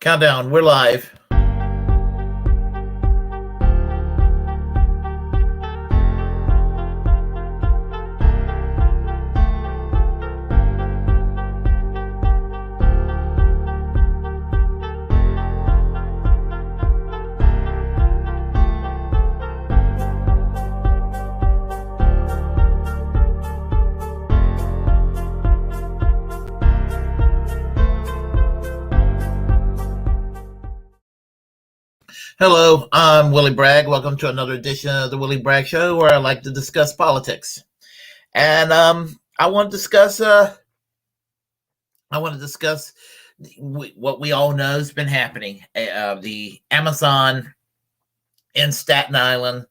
Countdown, we're live. Hello, I'm Willie Bragg. Welcome to another edition of the Willie Bragg Show, where I like to discuss politics. And I want to discuss what we all know has been happening. The Amazon in Staten Island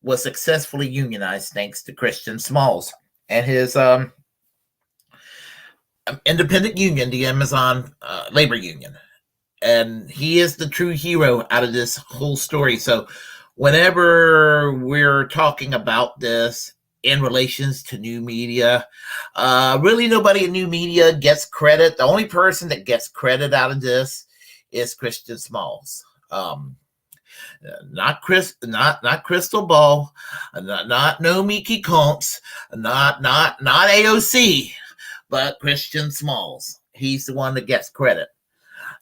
was successfully unionized thanks to Christian Smalls and his independent union, the Amazon labor union. And he is the true hero out of this whole story. So whenever we're talking about this in relations to new media, really nobody in new media gets credit. The only person that gets credit out of this is Christian Smalls. Not Crystal Ball, not no Mickey Combs, not AOC, but Christian Smalls. He's the one that gets credit.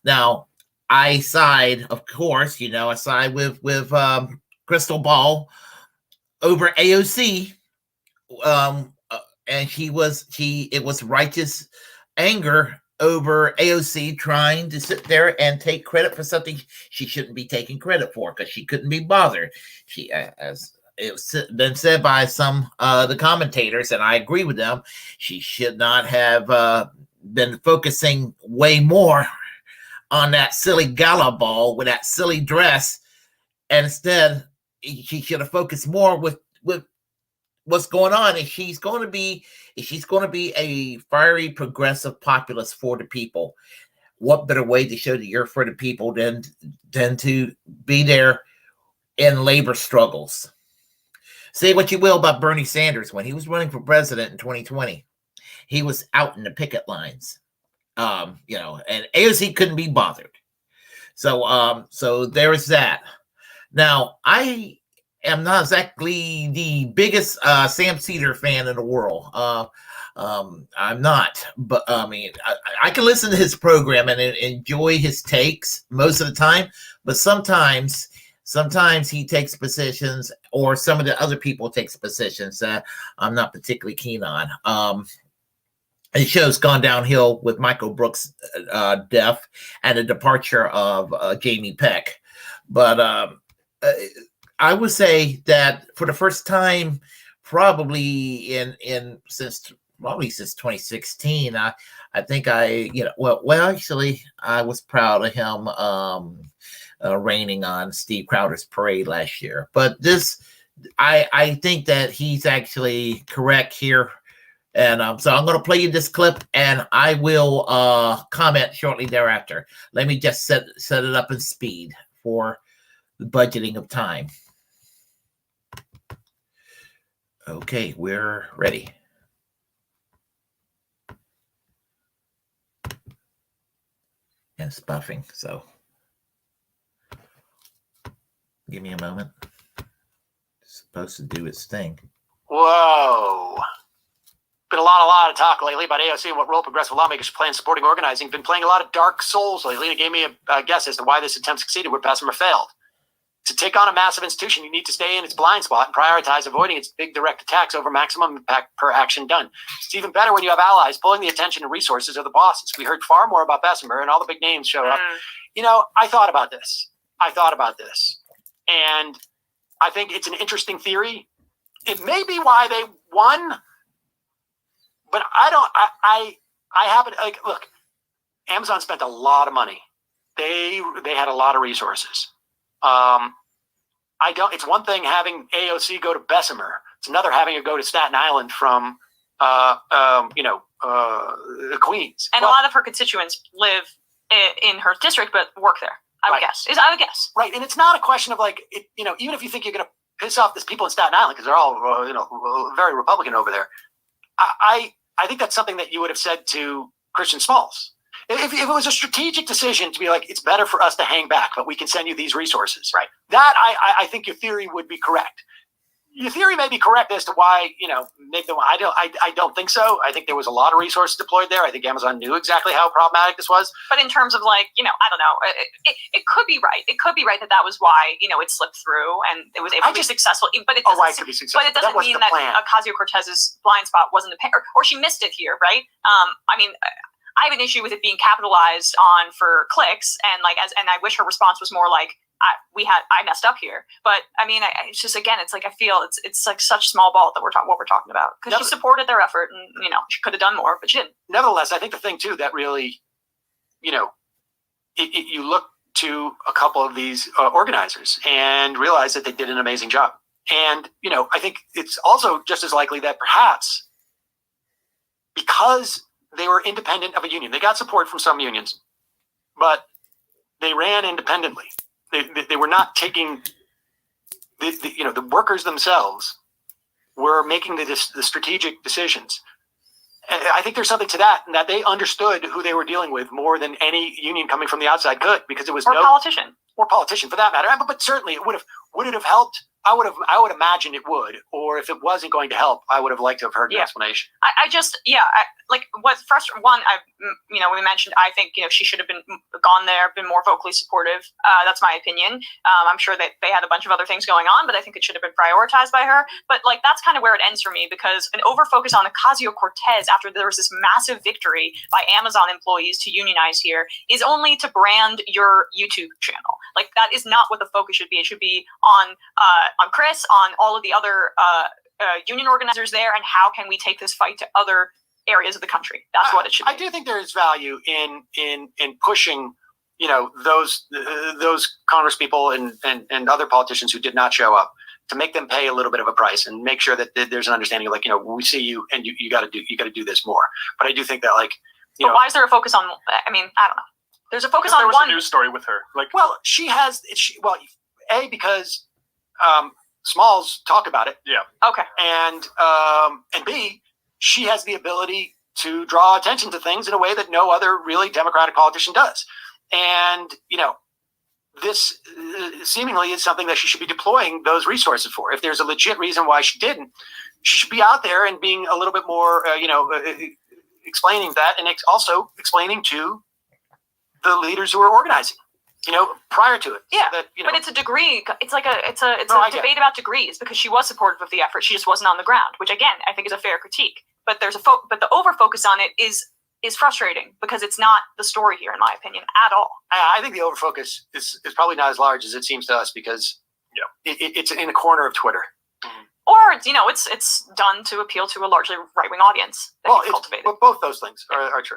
Now, I side, of course, I side with Crystal Ball over AOC, and it was righteous anger over AOC trying to sit there and take credit for something she shouldn't be taking credit for because she couldn't be bothered. She, as it's been said by some the commentators, and I agree with them, she should not have been focusing way more on that silly gala ball with that silly dress, and instead she should have focused more with what's going on. If she's going to be a fiery progressive populist for the people, what better way to show that you're for the people than to be there in labor struggles? Say what you will about Bernie Sanders. When he was running for president in 2020, he was out in the picket lines. And AOC couldn't be bothered. So there is that. Now, I am not exactly the biggest Sam Seder fan in the world. I'm not, but I can listen to his program and enjoy his takes most of the time, but sometimes he takes positions, or some of the other people takes positions that I'm not particularly keen on. The show's gone downhill with Michael Brooks' death and the departure of Jamie Peck. But I would say that for the first time, probably since 2016, I think actually I was proud of him raining on Steve Crowder's parade last year. But I think that he's actually correct here. And so I'm going to play you this clip, and I will comment shortly thereafter. Let me just set it up in speed for the budgeting of time. Okay, we're ready. And it's buffing, so give me a moment. It's supposed to do its thing. Whoa. Been a lot of talk lately about AOC and what role progressive lawmakers play in supporting organizing. Been playing a lot of Dark Souls lately. It gave me a guess as to why this attempt succeeded where Bessemer failed. To take on a massive institution, you need to stay in its blind spot and prioritize avoiding its big direct attacks over maximum impact per action done. It's even better when you have allies pulling the attention and resources of the bosses. We heard far more about Bessemer, and all the big names showed up. I thought about this. And I think it's an interesting theory. It may be why they won. But I happen to look, Amazon spent a lot of money. They had a lot of resources. It's one thing having AOC go to Bessemer. It's another having it go to Staten Island from, Queens. And a lot of her constituents live in her district, but work there. I would guess. Right. And it's not a question of even if you think you're going to piss off these people in Staten Island, because they're all, very Republican over there. I think that's something that you would have said to Christian Smalls. If it was a strategic decision to be like, it's better for us to hang back, but we can send you these resources. Right. That I think your theory would be correct. Your theory may be correct as to why, I don't think so. I think there was a lot of resources deployed there. I think Amazon knew exactly how problematic this was. But in terms of I don't know, it could be right. It could be right that was why, it slipped through and it was able to be successful. But it doesn't, could be successful. But it doesn't mean that Ocasio-Cortez's blind spot wasn't or she missed it here, right? I have an issue with it being capitalized on for clicks, and I wish her response was more like, I messed up here. But it's just, again, it's like I feel it's like such small ball that what we're talking about, because she supported their effort and she could have done more, but she didn't. Nevertheless, I think the thing too that really, you look to a couple of these organizers and realize that they did an amazing job. And I think it's also just as likely that perhaps because they were independent of a union, they got support from some unions, but they ran independently. They were not taking the workers themselves were making the strategic decisions. And I think there's something to that, and that they understood who they were dealing with more than any union coming from the outside could, because it was politician for that matter. But certainly would it have helped? I would imagine it would, or if it wasn't going to help, I would have liked to have heard the explanation. What's first one, we mentioned, I think, she should have gone there, been more vocally supportive. That's my opinion. I'm sure that they had a bunch of other things going on, but I think it should have been prioritized by her. But that's kind of where it ends for me, because an overfocus on Ocasio-Cortez after there was this massive victory by Amazon employees to unionize here is only to brand your YouTube channel. That is not what the focus should be. It should be on Chris, on all of the other union organizers there, and how can we take this fight to other areas of the country. That's what it should be. I do think there is value in pushing, those congresspeople and other politicians who did not show up, to make them pay a little bit of a price and make sure that there's an understanding of we see you and you got to do this more. But I do think that but why is there a focus on? I don't know. There's a focus on there was one a news story with her. Because Smalls talk about it. Yeah. Okay. And B, she has the ability to draw attention to things in a way that no other really Democratic politician does. And, this seemingly is something that she should be deploying those resources for. If there's a legit reason why she didn't, she should be out there and being a little bit more, explaining that, and also explaining to the leaders who are organizing, prior to it. Yeah, so that, but it's a degree. It's a debate about degrees, because she was supportive of the effort. She just wasn't on the ground, which again I think is a fair critique. But but the over focus on it is frustrating, because it's not the story here, in my opinion, at all. I think the over focus is probably not as large as it seems to us, because it's in a corner of Twitter. Or it's done to appeal to a largely right wing audience that you've cultivated. Well, both those things are true.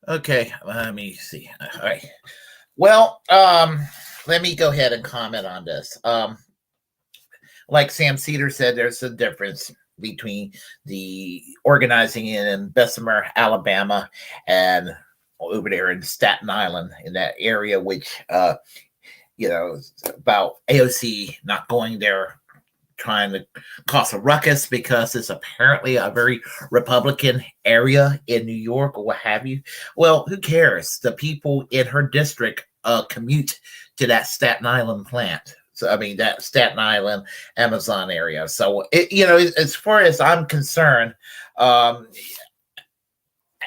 Okay, let me see. All right. Well, let me go ahead and comment on this. Like Sam Seder said, there's a difference between the organizing in Bessemer, Alabama, and over there in Staten Island, in that area, which, about AOC not going there, trying to cause a ruckus because it's apparently a very Republican area in New York or what have you. Well, who cares? The people in her district commute to that Staten Island plant. So, that Staten Island, Amazon area. So, as far as I'm concerned,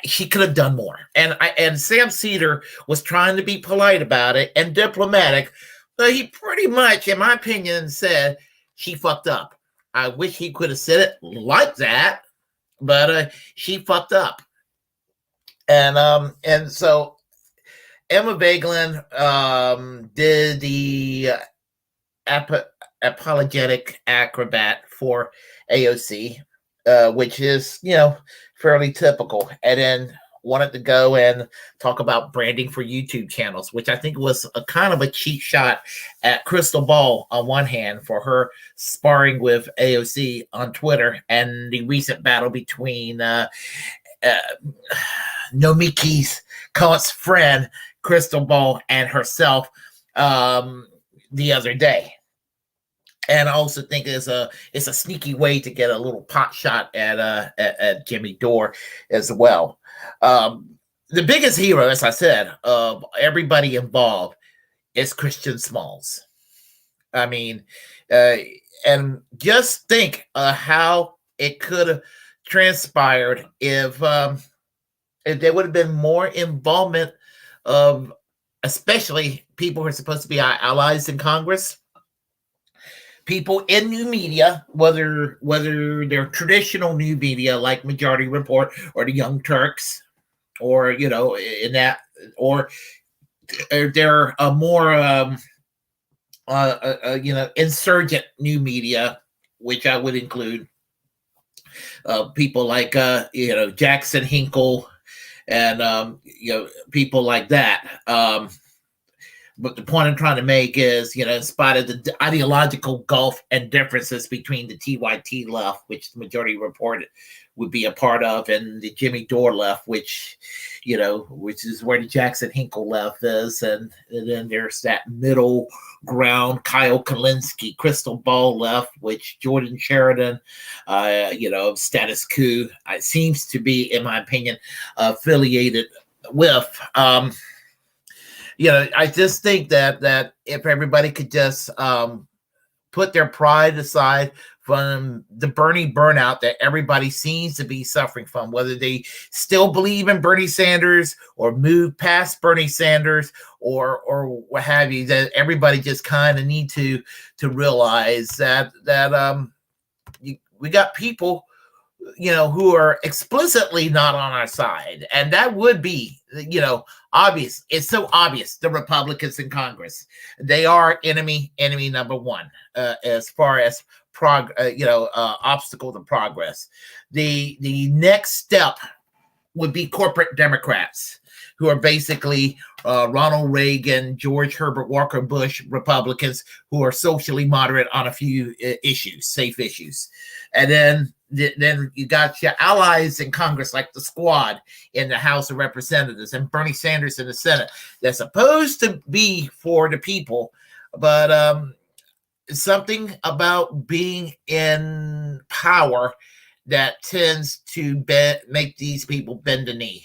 she could have done more. And Sam Seder was trying to be polite about it and diplomatic, but he pretty much, in my opinion, said she fucked up. I wish he could have said it like that, but she fucked up. And so Emma Bagelin did the apologetic acrobat for AOC, which is, fairly typical, and then wanted to go and talk about branding for YouTube channels, which I think was a kind of a cheap shot at Crystal Ball on one hand for her sparring with AOC on Twitter, and the recent battle between Nomiki Cohen's friend Crystal Ball and herself the other day. And I also think it's a sneaky way to get a little pot shot at Jimmy Dore as well. the biggest hero, as I said, of everybody involved is Christian Smalls. I mean, and just think how it could have transpired if there would have been more involvement of, especially people who are supposed to be our allies in Congress, people in new media, whether they're traditional new media like Majority Report or the Young Turks, or in that, or they're a more insurgent new media, which I would include people like Jackson Hinkle and people like that. But the point I'm trying to make is, in spite of the ideological gulf and differences between the TYT left, which the Majority Report would be a part of, and the Jimmy Dore left, which is where the Jackson Hinkle left is, and then there's that middle ground, Kyle Kalinske, Crystal Ball left, which Jordan Sheridan, Status Quo, seems to be, in my opinion, affiliated with. I just think that if everybody could just put their pride aside from the Bernie burnout that everybody seems to be suffering from, whether they still believe in Bernie Sanders or move past Bernie Sanders or what have you, that everybody just kind of need to realize that we got people who are explicitly not on our side. And that would be, obvious. It's so obvious. The Republicans in Congress, they are enemy number one as far as obstacle to progress. The next step would be corporate Democrats, who are basically Ronald Reagan, George Herbert Walker Bush Republicans, who are socially moderate on a few issues, safe issues. And then you got your allies in Congress, like the Squad in the House of Representatives and Bernie Sanders in the Senate. They're supposed to be for the people, but something about being in power that tends to make these people bend the knee.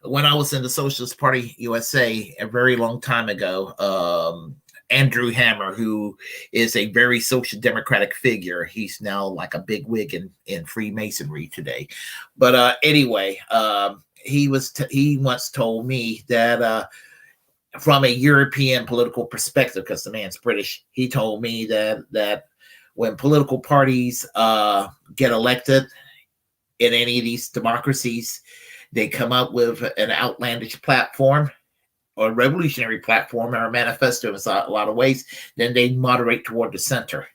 When I was in the Socialist Party USA a very long time ago, Andrew Hammer, who is a very social democratic figure, he's now like a big wig in Freemasonry today. But anyway, he once told me that from a European political perspective, because the man's British, he told me that when political parties get elected in any of these democracies, they come up with an outlandish platform or a revolutionary platform or a manifesto in a lot of ways, then they moderate toward the center.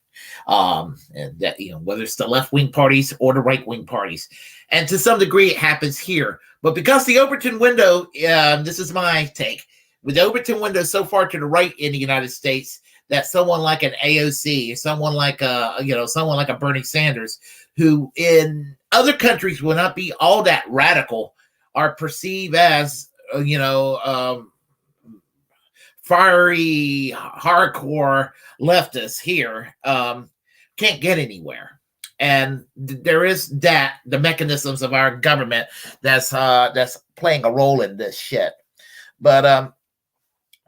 And that, whether it's the left-wing parties or the right-wing parties. And to some degree, it happens here. But because the Overton window, this is my take, with the Overton window so far to the right in the United States, that someone like an AOC, someone like a Bernie Sanders, who in other countries will not be all that radical, are perceived as, fiery, hardcore leftists here, can't get anywhere. And there is the mechanisms of our government that's playing a role in this shit. But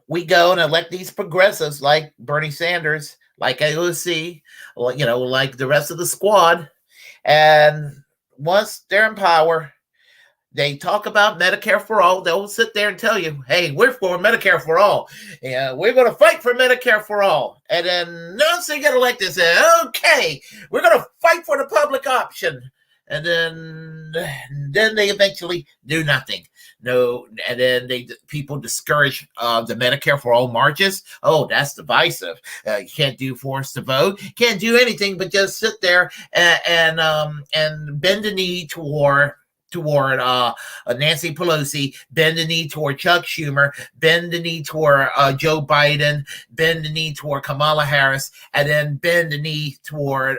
we go and elect these progressives like Bernie Sanders, like AOC, like the rest of the Squad. And once they're in power, they talk about Medicare for all. They'll sit there and tell you, hey, we're for Medicare for all. Yeah, we're going to fight for Medicare for all. And then once they get elected, say, okay, we're going to fight for the public option. And then they eventually do nothing. No, and then people discourage the Medicare for all marches. Oh, that's divisive. You can't do forced to vote. Can't do anything but just sit there and bend the knee toward Nancy Pelosi, bend the knee toward Chuck Schumer, bend the knee toward Joe Biden, bend the knee toward Kamala Harris, and then bend the knee toward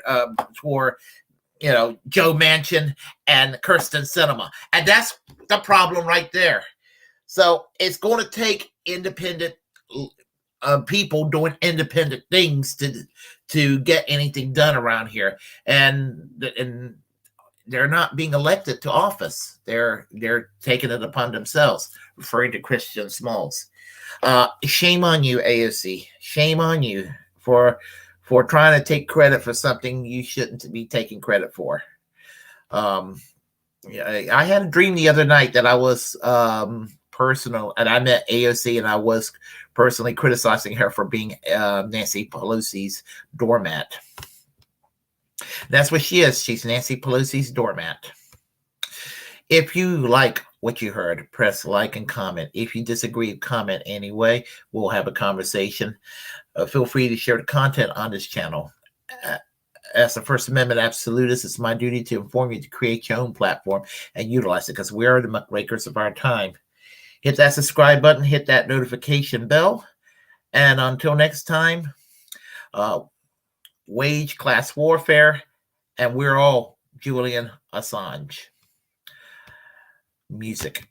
Joe Manchin and Kirsten Sinema. And that's the problem right there. So it's going to take independent people doing independent things to get anything done around here. And they're not being elected to office. They're taking it upon themselves, referring to Christian Smalls. Shame on you, AOC. Shame on you for trying to take credit for something you shouldn't be taking credit for. I had a dream the other night that I was personal, and I met AOC, and I was personally criticizing her for being Nancy Pelosi's doormat. That's what she is. She's Nancy Pelosi's doormat. If you like what you heard, press like and comment. If you disagree, comment anyway. We'll have a conversation. Feel free to share the content on this channel. As a First Amendment absolutist, it's my duty to inform you to create your own platform and utilize it, because we are the muckrakers of our time. Hit that subscribe button, hit that notification bell, and until next time, wage class warfare, and we're all Julian Assange. Music.